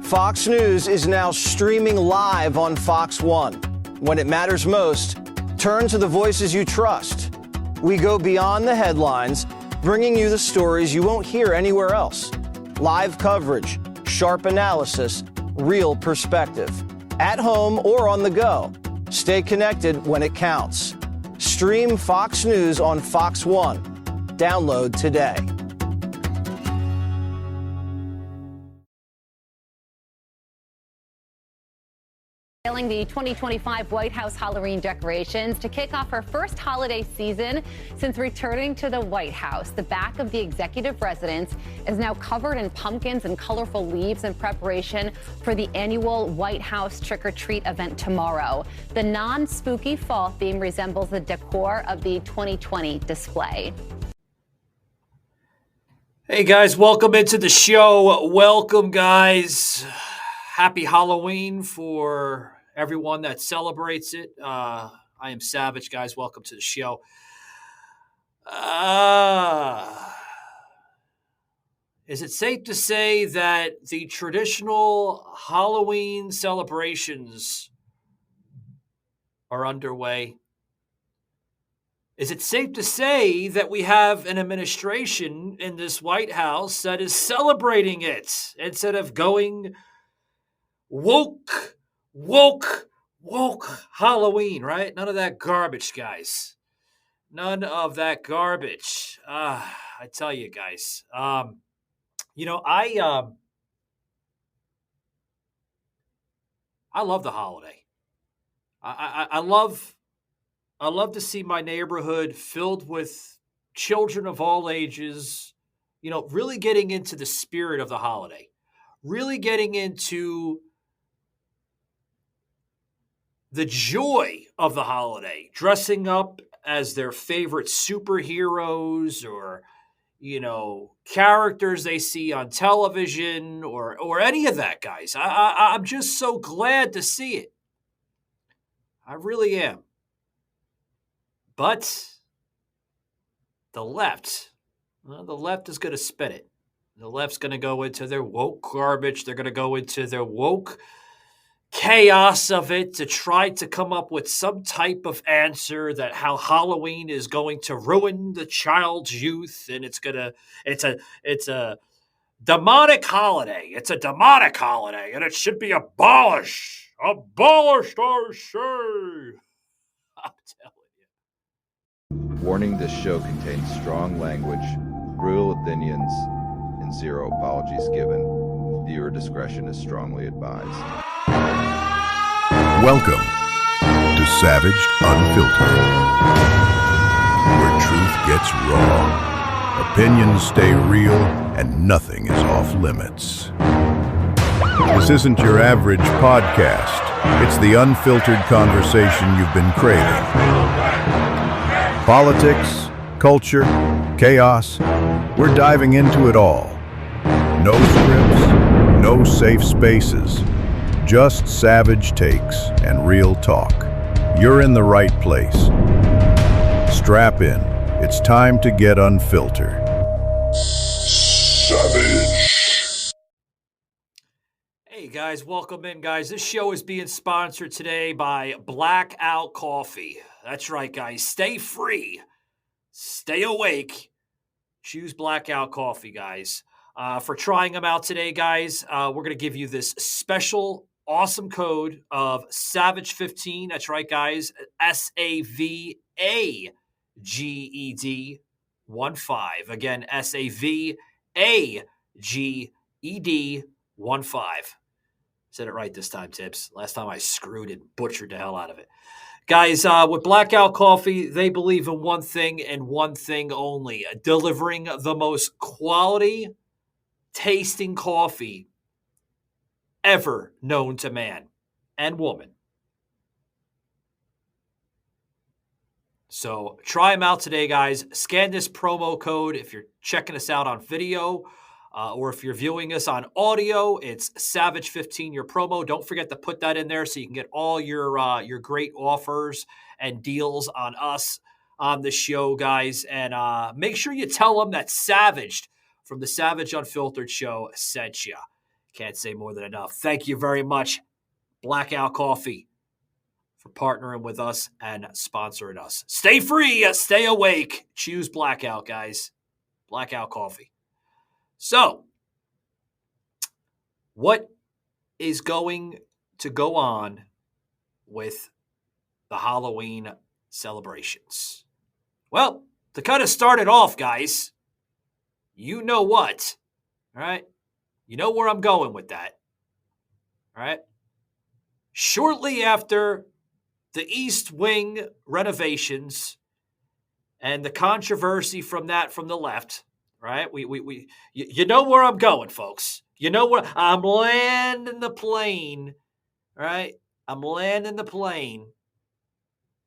Fox News is now streaming live on Fox One. When it matters most, turn to the voices you trust. We go beyond the headlines, bringing you the stories you won't hear anywhere else. Live coverage, sharp analysis, real perspective. At home or on the go, stay connected when it counts. Stream Fox News on Fox One. Download today. The 2025 White House Halloween decorations to kick off her first holiday season since returning to the White House. The back of the executive residence is now covered in pumpkins and colorful leaves in preparation for the annual White House trick-or-treat event tomorrow. The non-spooky fall theme resembles the decor of the 2020 display. Hey guys, welcome into the show. Welcome, guys. Happy Halloween for everyone that celebrates it. I am Savage, guys. Welcome to the show. Is it safe to say that the traditional Halloween celebrations are underway? Is it safe to say that we have an administration in this White House that is celebrating it instead of going woke Halloween, right? None of that garbage, guys. None of that garbage. I tell you, guys. I love the holiday. I love to see my neighborhood filled with children of all ages, really getting into the spirit of the holiday, really getting into the joy of the holiday, dressing up as their favorite superheroes or, characters they see on television or any of that, guys. I'm just so glad to see it. I really am. But the left is going to spin it. The left's going to go into their woke garbage. They're going to go into their woke chaos of it to try to come up with some type of answer that how Halloween is going to ruin the child's youth, and it's a demonic holiday. It's a demonic holiday, and it should be abolished. Abolished, I say. I'm telling you. Warning: this show contains strong language, brutal opinions, and zero apologies given. Viewer discretion is strongly advised. Welcome to Savaged Unfiltered, where truth gets raw, opinions stay real, and nothing is off limits. This isn't your average podcast. It's the unfiltered conversation you've been craving. Politics, culture, chaos, we're diving into it all. No scripts, no safe spaces. Just savage takes and real talk. You're in the right place. Strap in. It's time to get unfiltered. Savage. Hey guys, welcome in, guys. This show is being sponsored today by Blackout Coffee. That's right, guys. Stay free. Stay awake. Choose Blackout Coffee, guys. For trying them out today, guys, we're going to give you this special awesome code of Savage15. That's right, guys. SAVAGED 15. Again, SAVAGED 15. Said it right this time, Tips. Last time I screwed and butchered the hell out of it. Guys, with Blackout Coffee, they believe in one thing and one thing only: delivering the most quality tasting coffee ever known to man and woman. So try them out today, guys. Scan this promo code if you're checking us out on video, or if you're viewing us on audio. It's Savage15, your promo. Don't forget to put that in there so you can get all your great offers and deals on us on the show, guys. And make sure you tell them that Savaged from the Savaged Unfiltered Show sent you. Can't say more than enough. Thank you very much, Blackout Coffee, for partnering with us and sponsoring us. Stay free, stay awake. Choose Blackout, guys. Blackout Coffee. So, what is going to go on with the Halloween celebrations? Well, to kind of start it off, guys, you know what, all right? You know where I'm going with that, all right? Shortly after the East Wing renovations and the controversy from that from the left, right? You know where I'm going, folks. You know where I'm landing the plane, right? I'm landing the plane,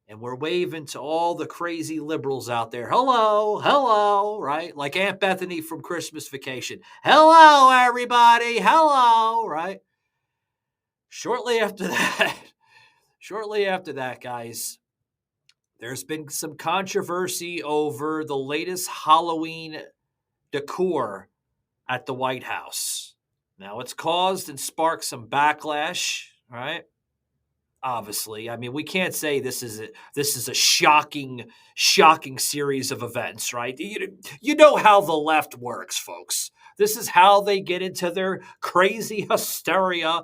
and we're waving to all the crazy liberals out there. Hello, hello, right? Like Aunt Bethany from Christmas Vacation. Hello, everybody. Hello, right? Shortly after that, guys, there's been some controversy over the latest Halloween decor at the White House. Now, it's caused and sparked some backlash, right? Obviously, I mean, we can't say this is a shocking series of events, right? You know how the left works, folks. This is how they get into their crazy hysteria,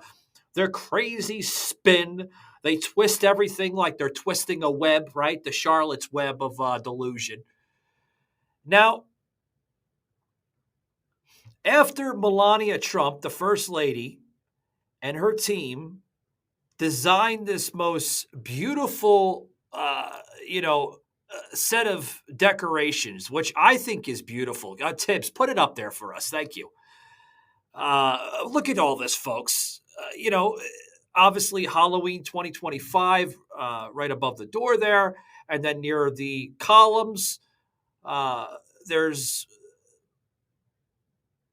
their crazy spin. They twist everything like they're twisting a web, right? The Charlotte's Web of delusion. Now, after Melania Trump, the First Lady, and her team designed this most beautiful, set of decorations, which I think is beautiful. Tibbs, put it up there for us. Thank you. Look at all this, folks. Obviously Halloween 2025, right above the door there. And then near the columns, I'm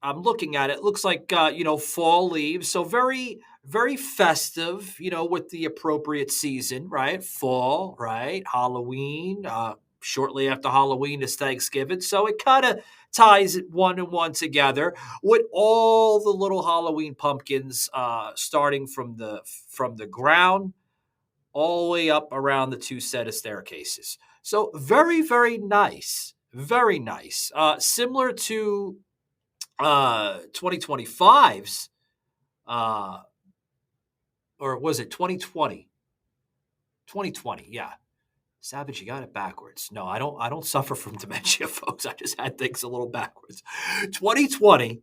looking at it, looks like, fall leaves. So very, very festive, with the appropriate season, right? Fall, right? Halloween, shortly after Halloween is Thanksgiving. So it kind of ties it one and one together with all the little Halloween pumpkins, starting from the ground all the way up around the two set of staircases. So very, very nice. Very nice. Similar to 2025's, or was it 2020? 2020, yeah. Savage, you got it backwards. No, I don't suffer from dementia, folks. I just had things a little backwards. 2020,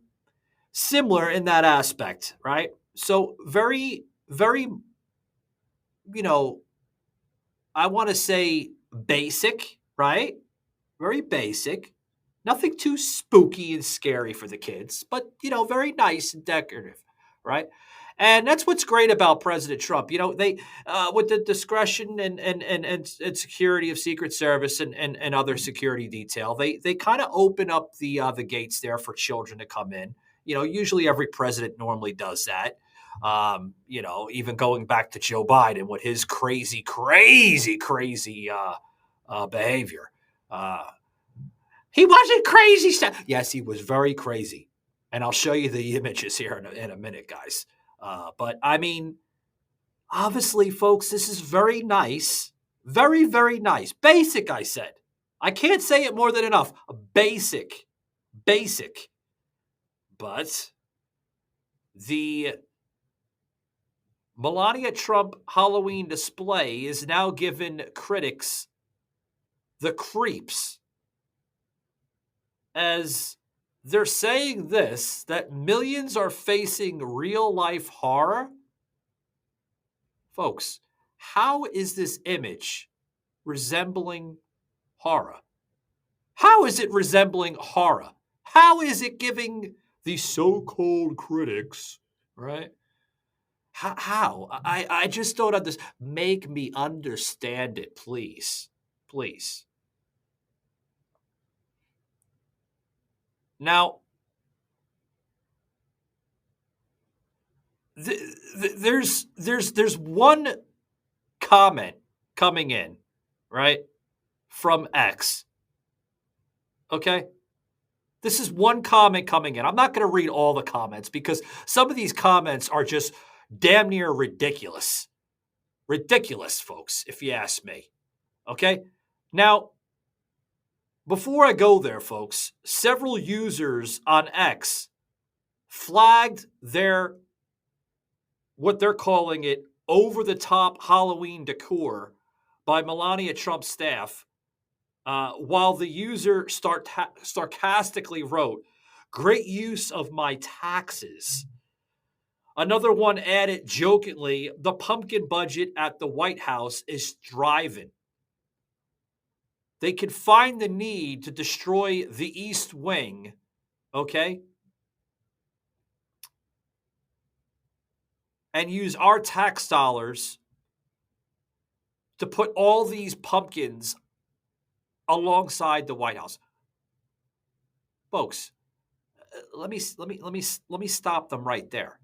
similar in that aspect, right? So very, very, I want to say basic, right? Very basic. Nothing too spooky and scary for the kids, but, very nice and decorative, right? And that's what's great about President Trump. They, with the discretion and security of Secret Service and other security detail, they kind of open up the gates there for children to come in. Usually every president normally does that. Even going back to Joe Biden with his crazy behavior. He wasn't crazy. Yes, he was very crazy. And I'll show you the images here in a minute, guys. But I mean, obviously, folks, this is very nice. Very, very nice. Basic, I said. I can't say it more than enough. Basic. But the Melania Trump Halloween display is now giving critics the creeps, as they're saying that millions are facing real-life horror. Folks, how is this image resembling horror? How is it resembling horror? How is it giving the so-called critics, right? How? I just don't understand. Make me understand it, please. Please. Now, there's one comment coming in, right, from X. Okay, This is one comment coming in. I'm not going to read all the comments because some of these comments are just damn near ridiculous. Ridiculous, folks, if you ask me. Okay? Now, before I go there, folks, several users on X flagged their, what they're calling it, over-the-top Halloween decor by Melania Trump's staff, while the user sarcastically wrote, "Great use of my taxes." Another one added jokingly, "The pumpkin budget at the White House is thriving." They could find the need to destroy the East Wing, okay? And use our tax dollars to put all these pumpkins alongside the White House. Folks, let me stop them right there.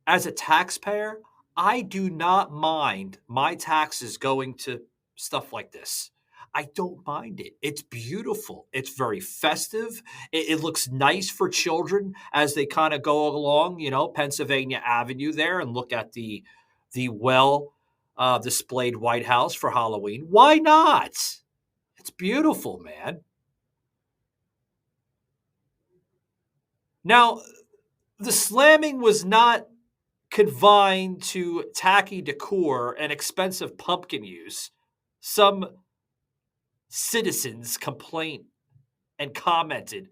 As a taxpayer, I do not mind my taxes going to stuff like this. I don't mind it. It's beautiful. It's very festive. It looks nice for children as they kind of go along, Pennsylvania Avenue there and look at the well displayed White House for Halloween. Why not? It's beautiful, man. Now, the slamming was not confined to tacky decor and expensive pumpkin use. Some citizens complained and commented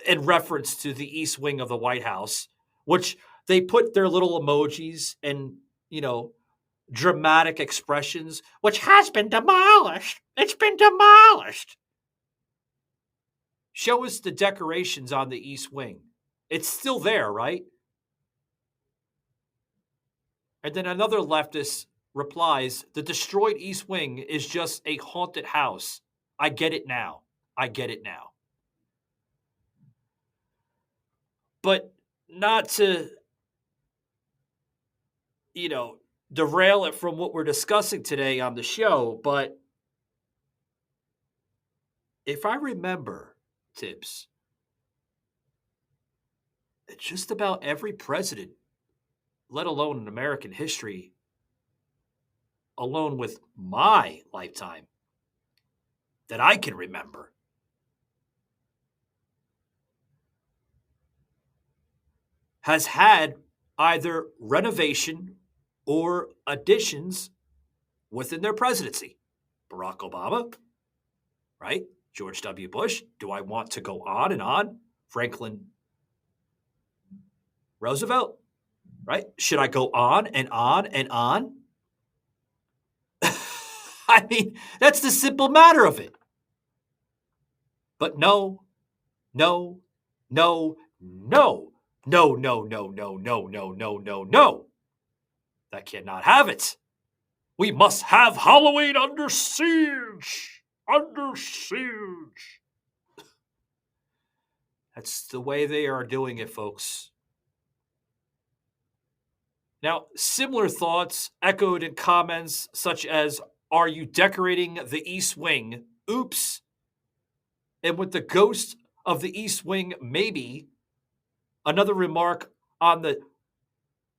in reference to the East Wing of the White House, which they put their little emojis and, dramatic expressions, which has been demolished. It's been demolished. Show us the decorations on the East Wing. It's still there, right? And then another leftist replies, "The destroyed East Wing is just a haunted house. I get it now. I get it now." But not to, derail it from what we're discussing today on the show, but if I remember, Tibbs, just about every president, let alone in American history, alone with my lifetime, that I can remember, has had either renovation or additions within their presidency. Barack Obama, right? George W. Bush. Do I want to go on and on? Franklin Roosevelt, right? Should I go on and on and on? I mean, that's the simple matter of it. But no. That cannot have it. We must have Halloween under siege. Under siege. That's the way they are doing it, folks. Now, similar thoughts echoed in comments such as, "Are you decorating the East Wing? Oops." And with the ghost of the East Wing, maybe. Another remark on the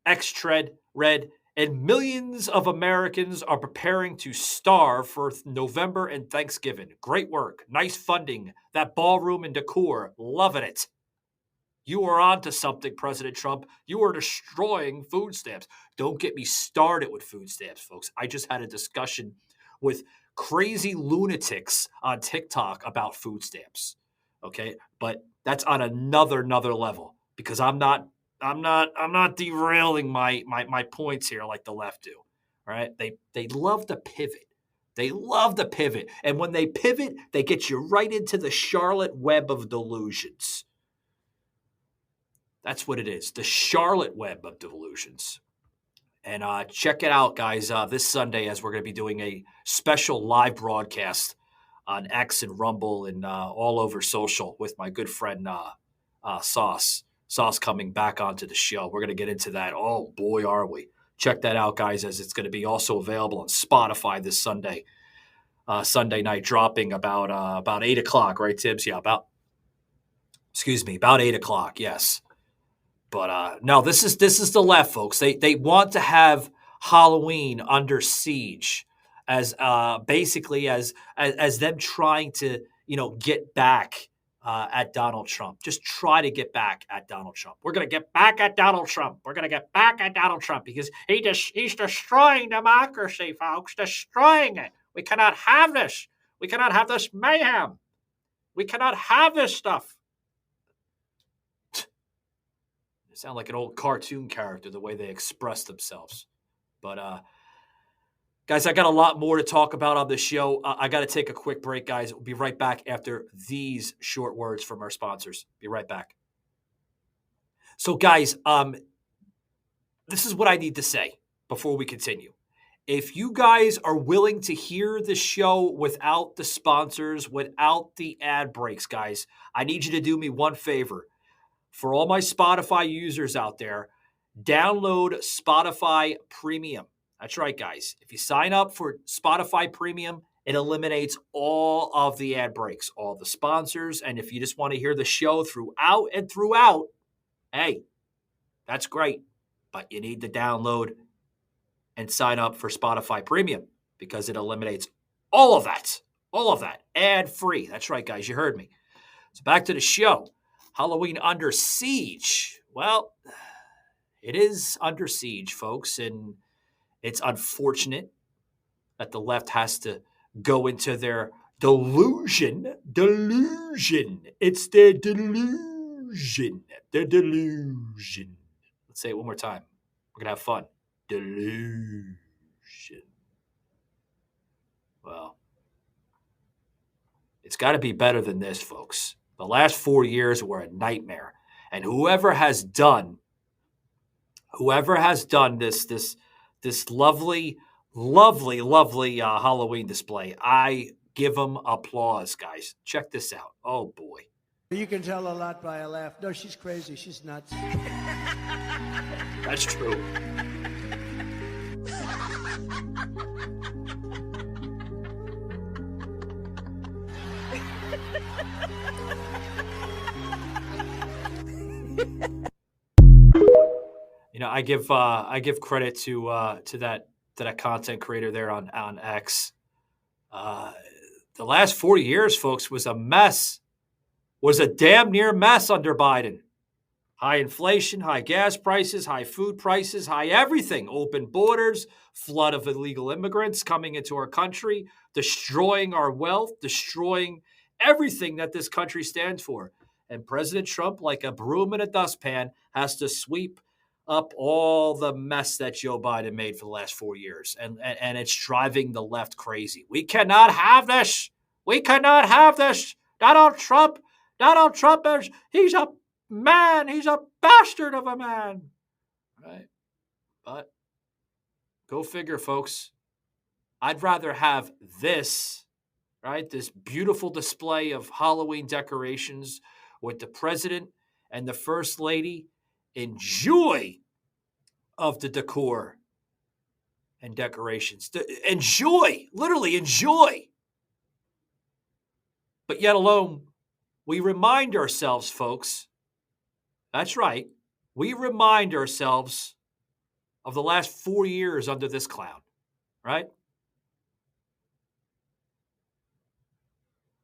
X thread read, "And millions of Americans are preparing to starve for November and Thanksgiving. Great work. Nice funding. That ballroom and decor. Loving it. You are on to something, President Trump. You are destroying food stamps." Don't get me started with food stamps, folks. I just had a discussion with crazy lunatics on TikTok about food stamps. Okay? But that's on another level because I'm not derailing my points here like the left do. All right? They love to pivot. They love to pivot. And when they pivot, they get you right into the Charlotte web of delusions. That's what it is. The Charlotte web of delusions. And check it out, guys, this Sunday as we're going to be doing a special live broadcast on X and Rumble and all over social with my good friend Sauce. Sauce coming back onto the show. We're going to get into that. Oh, boy, are we. Check that out, guys, as it's going to be also available on Spotify this Sunday. Sunday night dropping about 8 o'clock, right, Tibbs? Yeah, about Excuse me, about 8 o'clock, yes. But no, this is the left, folks. They want to have Halloween under siege as basically as them trying to get back at Donald Trump. Just try to get back at Donald Trump. We're gonna get back at Donald Trump. We're gonna get back at Donald Trump because he's destroying democracy, folks. Destroying it. We cannot have this. We cannot have this mayhem. We cannot have this stuff. They sound like an old cartoon character, the way they express themselves. But, guys, I got a lot more to talk about on this show. I got to take a quick break, guys. We'll be right back after these short words from our sponsors. Be right back. So, guys, this is what I need to say before we continue. If you guys are willing to hear the show without the sponsors, without the ad breaks, guys, I need you to do me one favor. For all my Spotify users out there, download Spotify Premium. That's right, guys. If you sign up for Spotify Premium, it eliminates all of the ad breaks, all the sponsors. And if you just want to hear the show throughout and throughout, hey, that's great. But you need to download and sign up for Spotify Premium because it eliminates all of that. All of that. Ad-free. That's right, guys. You heard me. So back to the show. Halloween under siege. Well, it is under siege, folks, and it's unfortunate that the left has to go into their delusion. Delusion. It's their delusion. Their delusion. Let's say it one more time. We're going to have fun. Delusion. Well, it's got to be better than this, folks. The last 4 years were a nightmare. And whoever has done this lovely Halloween display, I give them applause, guys. Check this out. Oh, boy. You can tell a lot by a laugh. No, she's crazy. She's nuts. That's true. I give credit to that content creator there on X. The last 4 years, folks, was a mess. Was a damn near mess under Biden. High inflation, high gas prices, high food prices, high everything. Open borders, flood of illegal immigrants coming into our country, destroying our wealth, destroying everything that this country stands for. And President Trump, like a broom in a dustpan, has to sweep up all the mess that Joe Biden made for the last 4 years. And it's driving the left crazy. We cannot have this. We cannot have this. Donald Trump, he's a man. He's a bastard of a man. Right? But go figure, folks. I'd rather have this, right? This beautiful display of Halloween decorations with the president and the first lady enjoy of the decor and decorations. Enjoy, literally enjoy. But yet alone, we remind ourselves, folks, that's right, we remind ourselves of the last 4 years under this clown, right?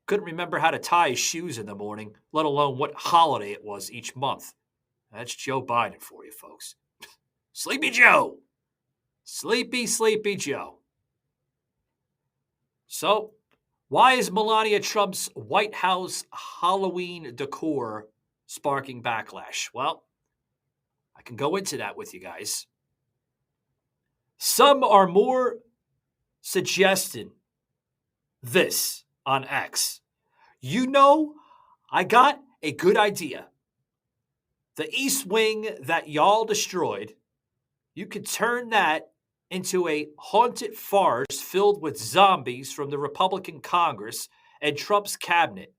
Couldn't remember how to tie his shoes in the morning, let alone what holiday it was each month. That's Joe Biden for you, folks. Sleepy Joe. Sleepy Joe. So, why is Melania Trump's White House Halloween decor sparking backlash? Well, I can go into that with you guys. Some are more suggesting this on X. I got a good idea. The East Wing that y'all destroyed, you could turn that into a haunted farce filled with zombies from the Republican Congress and Trump's cabinet.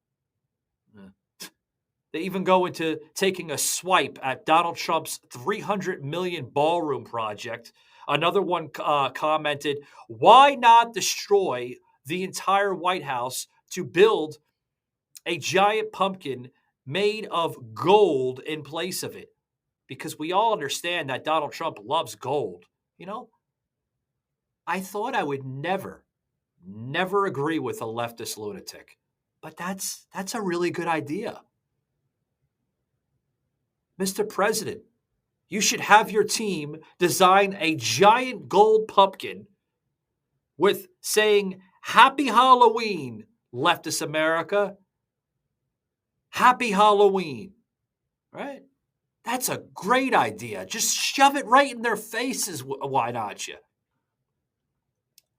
They even go into taking a swipe at Donald Trump's $300 million ballroom project. Another one commented, why not destroy the entire White House to build a giant pumpkin made of gold in place of it. Because we all understand that Donald Trump loves gold. You know, I thought I would never agree with a leftist lunatic. But that's a really good idea. Mr. President, you should have your team design a giant gold pumpkin with saying, Happy Halloween, leftist America. Happy Halloween. Right? That's a great idea. Just shove it right in their faces. Why not you?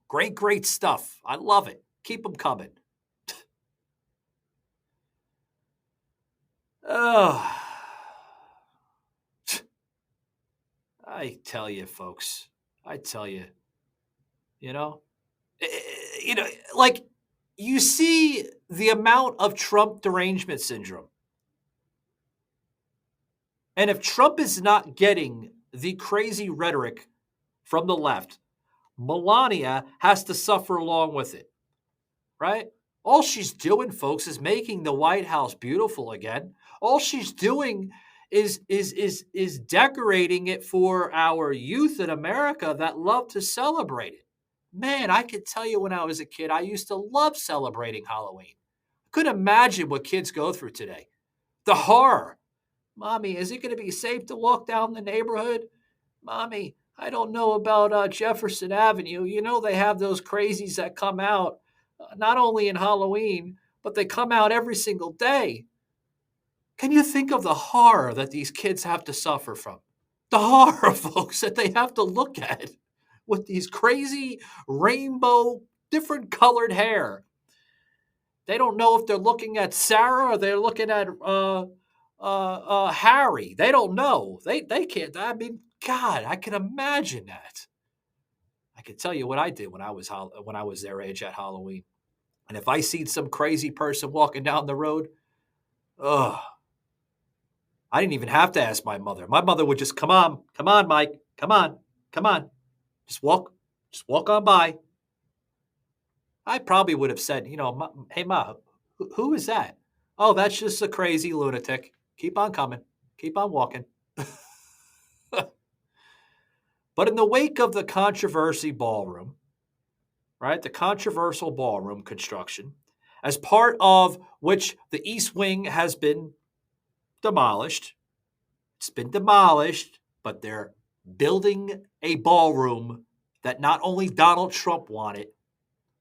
Great stuff. I love it. Keep them coming. Oh, I tell you, folks. I tell you. You know, like you see the amount of Trump derangement syndrome. And if Trump is not getting the crazy rhetoric from the left, Melania has to suffer along with it, right? All she's doing, folks, is making the White House beautiful again. All she's doing is decorating it for our youth in America that love to celebrate it. Man, I could tell you when I was a kid, I used to love celebrating Halloween. I couldn't imagine what kids go through today. The horror. Mommy, is it going to be safe to walk down the neighborhood? Mommy, I don't know about Jefferson Avenue. You know, they have those crazies that come out not only in Halloween, but they come out every single day. Can you think of the horror that these kids have to suffer from? The horror, folks, that they have to look at with these crazy rainbow, different colored hair. They don't know if they're looking at Sarah or they're looking at Harry. They don't know. They can't. I mean, God, I can imagine that. I can tell you what I did when I was their age at Halloween. And if I seen some crazy person walking down the road, I didn't even have to ask my mother. My mother would just, come on, Mike, come on. Just walk on by. I probably would have said, hey, Ma, who is that? Oh, that's just a crazy lunatic. Keep on coming. Keep on walking. But in the wake of the controversy ballroom, right, the controversial ballroom construction, as part of which the East Wing has been demolished, it's been demolished, but they're building a ballroom that not only Donald Trump wanted,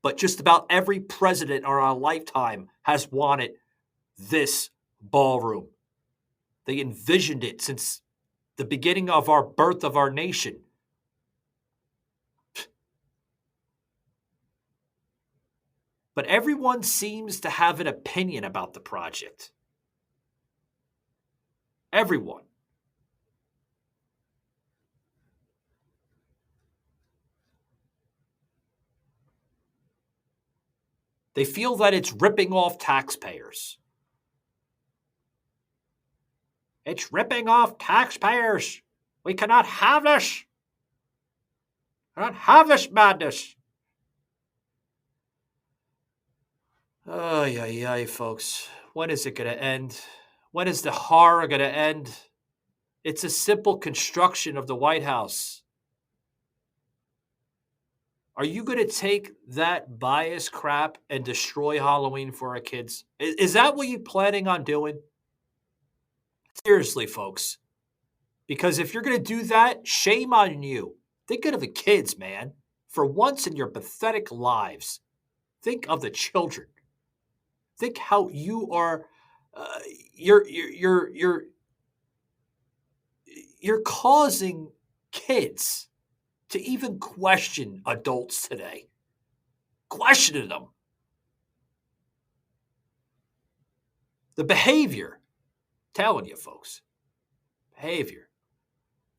but just about every president in our lifetime has wanted this ballroom. They envisioned it since the beginning of our birth of our nation. But everyone seems to have an opinion about the project. Everyone. They feel that it's ripping off taxpayers. It's ripping off taxpayers. We cannot have this. We cannot have this madness. Oh, folks. When is it going to end? When is the horror going to end? It's a simple construction of the White House. Are you going to take that bias crap and destroy Halloween for our kids? Is that what you're planning on doing? Seriously, folks. Because if you're going to do that, shame on you. Think of the kids, man. For once in your pathetic lives, think of the children. Think how you are. You're causing kids to even question adults today. Questioning them. The behavior. Telling you, folks. Behavior.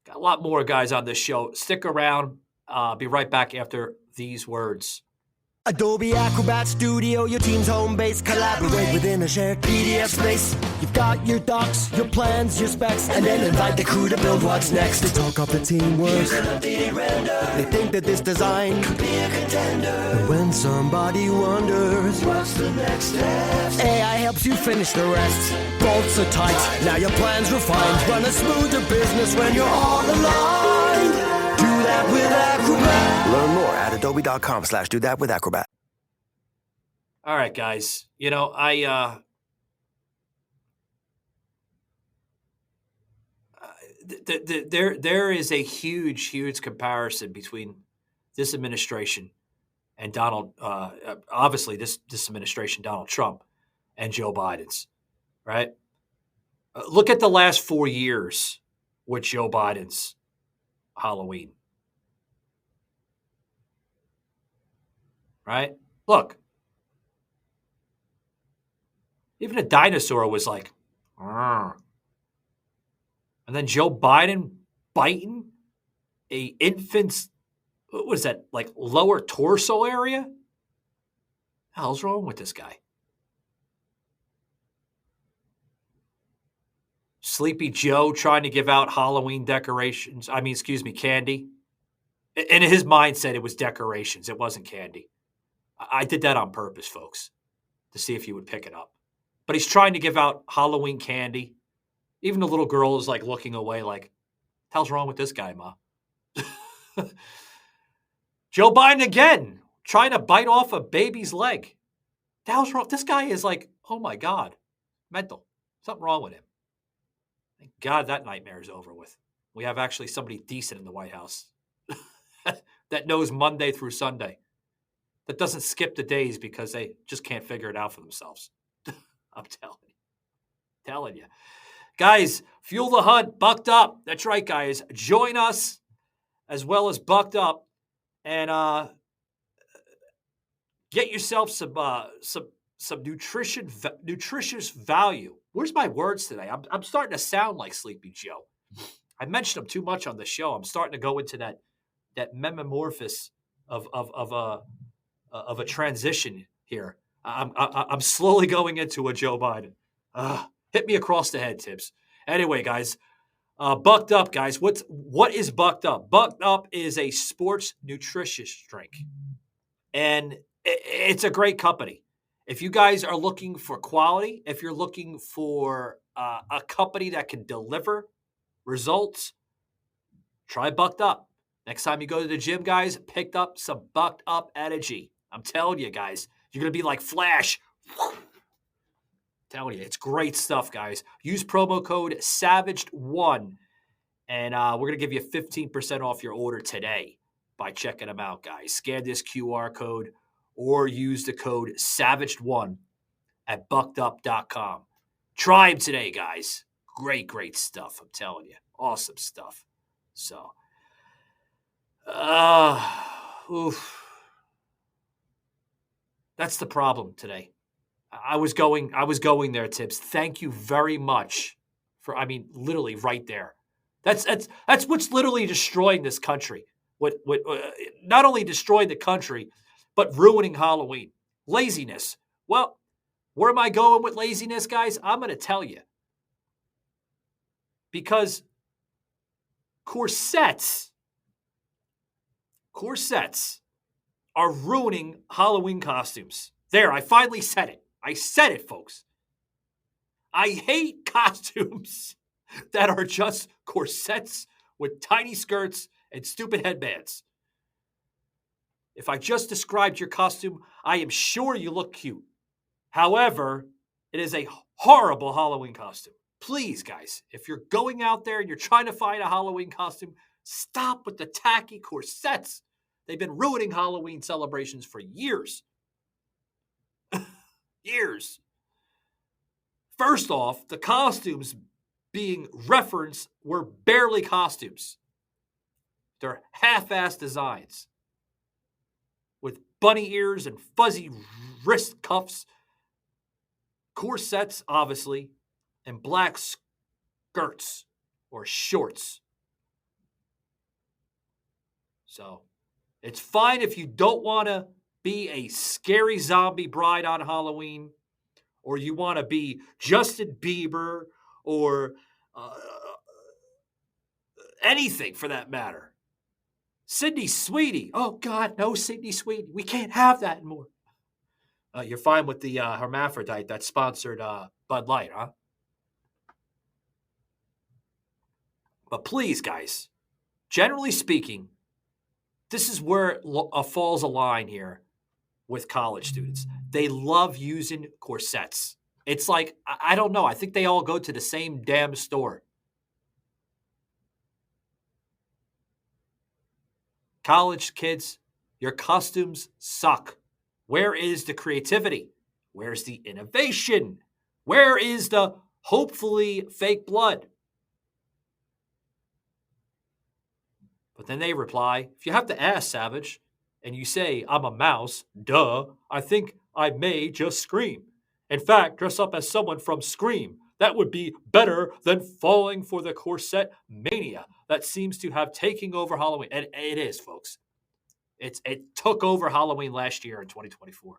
Got a lot more guys on this show. Stick around. Be right back after these words. Adobe Acrobat Studio, your team's home base. Collaborate within a shared PDF space. You've got your docs, your plans, your specs, and then invite the crew to build what's next. They talk up the teamwork. They think that this design could be a contender. And when somebody wonders what's the next step, AI helps you finish the rest. Bolts are tight, now your plan's refined. Run a smoother business when you're all aligned. Do that with Acrobat. Learn more at adobe.com/do-that-with-Acrobat. All right, guys. You know, there is a huge comparison between this administration and obviously this administration, Donald Trump, and Joe Biden's, right? Look at the last 4 years with Joe Biden's Halloween, right? Look, even a dinosaur was like, "Arr." And then Joe Biden biting a infant's, what was that, like lower torso area? What the hell's wrong with this guy? Sleepy Joe trying to give out Halloween decorations. Candy. In his mindset, it was decorations. It wasn't candy. I did that on purpose, folks, to see if you would pick it up. But he's trying to give out Halloween candy. Even the little girl is like looking away like, what the hell's wrong with this guy, Ma? Joe Biden again, trying to bite off a baby's leg. What the hell's wrong? This guy is like, oh my God, mental. Something wrong with him. Thank God that nightmare is over with. We have actually somebody decent in the White House that knows Monday through Sunday, that doesn't skip the days because they just can't figure it out for themselves. I'm telling you. Guys, fuel the hunt, Bucked Up. That's right, guys. Join us as well as Bucked Up and get yourself some nutritious value. Where's my words today? I'm starting to sound like Sleepy Joe. I mentioned them too much on the show. I'm starting to go into that metamorphosis of a transition here. I'm slowly going into a Joe Biden. Hit me across the head, Tibbs. Anyway, guys, Bucked Up, guys. What is Bucked Up? Bucked Up is a sports nutritious drink, and it's a great company. If you guys are looking for quality, if you're looking for a company that can deliver results, try Bucked Up. Next time you go to the gym, guys, pick up some Bucked Up energy. I'm telling you, guys, you're going to be like Flash. Telling you, it's great stuff, guys. Use promo code SAVAGED1, and we're going to give you 15% off your order today by checking them out, guys. Scan this QR code or use the code SAVAGED1 at buckedup.com. Try them today, guys. Great stuff, I'm telling you. Awesome stuff. So, that's the problem today. I was going there, Tibbs. Thank you very much for, literally right there. That's what's literally destroying this country. What not only destroying the country, but ruining Halloween. Laziness. Well, where am I going with laziness, guys? I'm going to tell you. Because corsets are ruining Halloween costumes. There, I finally said it. I said it, folks. I hate costumes that are just corsets with tiny skirts and stupid headbands. If I just described your costume, I am sure you look cute. However, it is a horrible Halloween costume. Please, guys, if you're going out there and you're trying to find a Halloween costume, stop with the tacky corsets. They've been ruining Halloween celebrations for years. Years. First off, the costumes being referenced were barely costumes. They're half-assed designs with bunny ears and fuzzy wrist cuffs, corsets, obviously, and black skirts or shorts. So, it's fine if you don't want to be a scary zombie bride on Halloween, or you want to be Justin Bieber or anything for that matter. Sydney Sweetie. Oh, God, no Sydney Sweetie. We can't have that anymore. You're fine with the hermaphrodite that sponsored Bud Light, huh? But please, guys, generally speaking, this is where falls a line here with college students. They love using corsets. It's like, I don't know. I think they all go to the same damn store. College kids, your costumes suck. Where is the creativity? Where's the innovation? Where is the hopefully fake blood? But then they reply, if you have to ask, Savage, and you say, I'm a mouse, duh, I think I may just scream. In fact, dress up as someone from Scream. That would be better than falling for the corset mania that seems to have taken over Halloween. And it is, folks. It took over Halloween last year in 2024.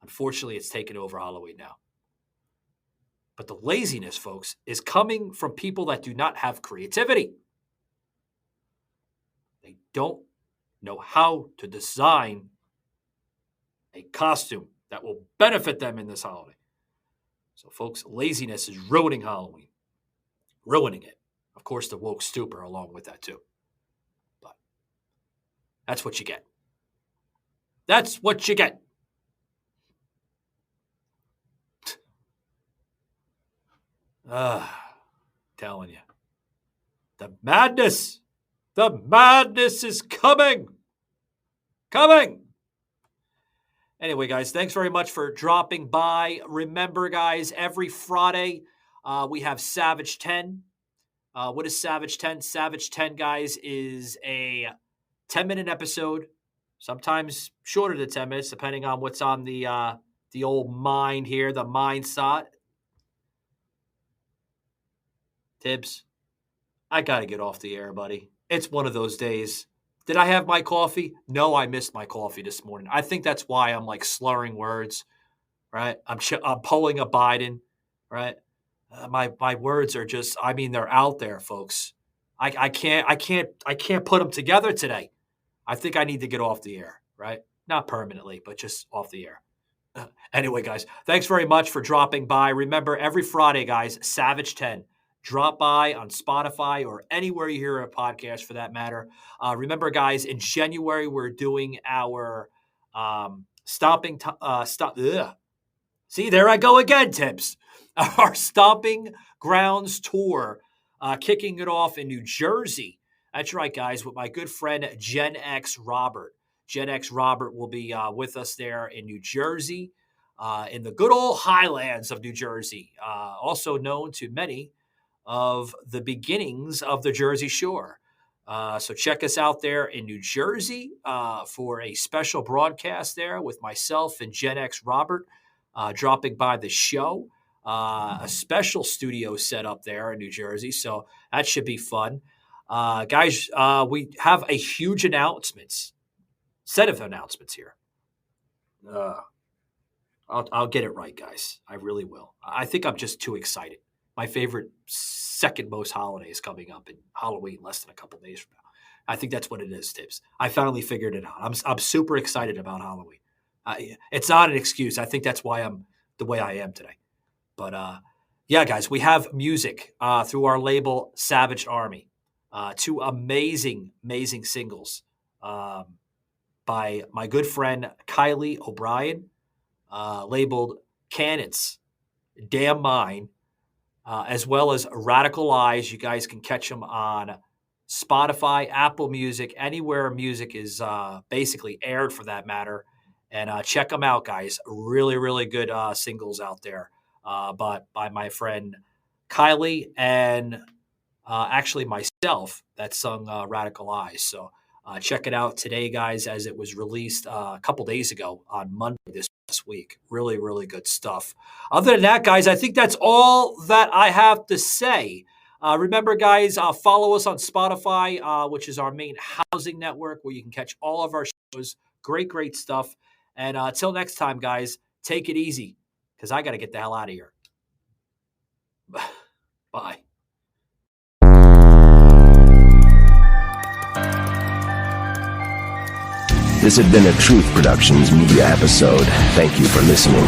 Unfortunately, it's taken over Halloween now. But the laziness, folks, is coming from people that do not have creativity. They don't know how to design a costume that will benefit them in this holiday. So, folks, laziness is ruining Halloween. Ruining it. Of course, the woke stupor along with that, too. But that's what you get. That's what you get. Telling you. The madness is coming. Coming. Anyway, guys, thanks very much for dropping by. Remember, guys, every Friday we have Savage 10. What is Savage 10? Savage 10, guys, is a 10-minute episode, sometimes shorter than 10 minutes, depending on what's on the old mind here, the mindset. Tibbs, I got to get off the air, buddy. It's one of those days. Did I have my coffee? No, I missed my coffee this morning. I think that's why I'm like slurring words, right? I'm pulling a Biden, right? My words are just, I mean, they're out there, folks. I can't put them together today. I think I need to get off the air, right? Not permanently, but just off the air. Anyway, guys, thanks very much for dropping by. Remember, every Friday, guys, Savage 10. Drop by on Spotify or anywhere you hear a podcast for that matter. Remember, guys, in January, we're doing our See, there I go again, Tibbs. Our Stomping Grounds tour, kicking it off in New Jersey. That's right, guys, with my good friend Gen X Robert. Gen X Robert will be with us there in New Jersey, in the good old highlands of New Jersey, also known to many of the beginnings of the Jersey Shore. So check us out there in New Jersey for a special broadcast there with myself and Gen X Robert dropping by the show. A special studio set up there in New Jersey, so that should be fun. Guys, we have a huge set of announcements here. I'll get it right, guys. I really will. I think I'm just too excited. My favorite second most holiday is coming up in Halloween, less than a couple days from now. I think that's what it is, Tibbs. I finally figured it out. I'm super excited about Halloween. It's not an excuse. I think that's why I'm the way I am today. But yeah, guys, we have music through our label Savage Army. Two amazing singles by my good friend Kylie O'Brien, labeled Cannons, Damn Mine, as well as Radical Eyes. You guys can catch them on Spotify, Apple Music, anywhere music is basically aired for that matter. And check them out, guys. Really good singles out there but by my friend Kylie and actually myself that sung Radical Eyes. So check it out today, guys, as it was released a couple days ago on Monday this past week. Really good stuff. Other than that, guys, I think that's all that I have to say. Remember, guys, follow us on Spotify, which is our main housing network where you can catch all of our shows. Great stuff. And until next time, guys, Take it easy, because I got to get the hell out of here. Bye. This had been a Truth Productions media episode. Thank you for listening.